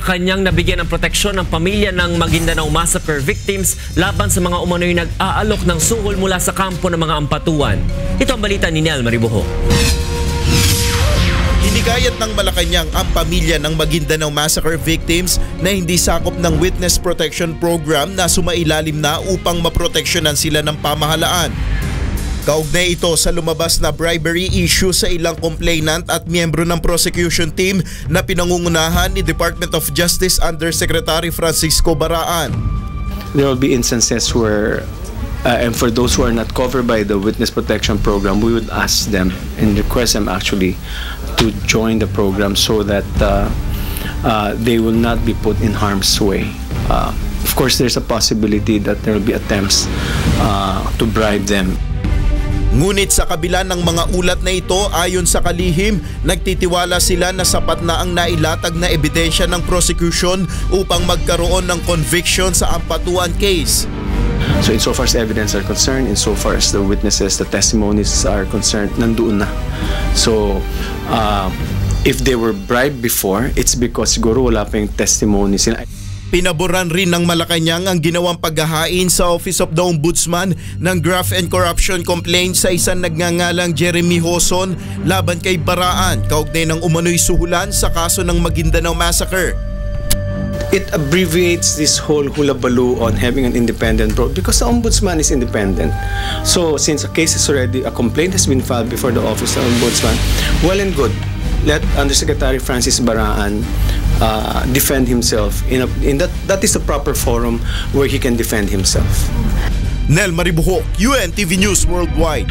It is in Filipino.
Malacanang nabigyan ng proteksyon ng pamilya ng Maguindanao Massacre victims laban sa mga umano'y nag-aalok ng suhol mula sa kampo ng mga ampatuan. Ito ang balita ni Nel Maribuho. Hinikayat ng Malacanang ang pamilya ng Maguindanao Massacre victims na hindi sakop ng Witness Protection Program na sumailalim na upang maproteksyonan sila ng pamahalaan. Kaugnay ito sa lumabas na bribery issue sa ilang complainant at miyembro ng prosecution team na pinangungunahan ni Department of Justice Undersecretary Francisco Baraan. There will be instances where, and for those who are not covered by the Witness Protection Program, we would ask them and request them actually to join the program so that they will not be put in harm's way. Of course, there's a possibility that there will be attempts to bribe them. Ngunit sa kabila ng mga ulat na ito, ayon sa kalihim, nagtitiwala sila na sapat na ang nailatag na ebidensya ng prosecution upang magkaroon ng conviction sa ampatuan case. So insofar as evidence are concerned, insofar as the witnesses, the testimonies are concerned, nandoon na. So if they were bribed before, it's because siguro wala pa yung testimonies. Pinaboran rin ng Malacanang ang ginawang paghahain sa Office of the Ombudsman ng graft and corruption complaint sa isang nagngangalang Jeremy Hoson laban kay Baraan kaugnay ng umano'y suhulan sa kaso ng Maguindanao Massacre. It abbreviates this whole hula-baloo on having an independent probe because the ombudsman is independent. So since a case is already, a complaint has been filed before the office of the ombudsman, well and good. Let Undersecretary Francis Baraan defend himself. That is the proper forum where he can defend himself. Nel Maribuho, UNTV News Worldwide.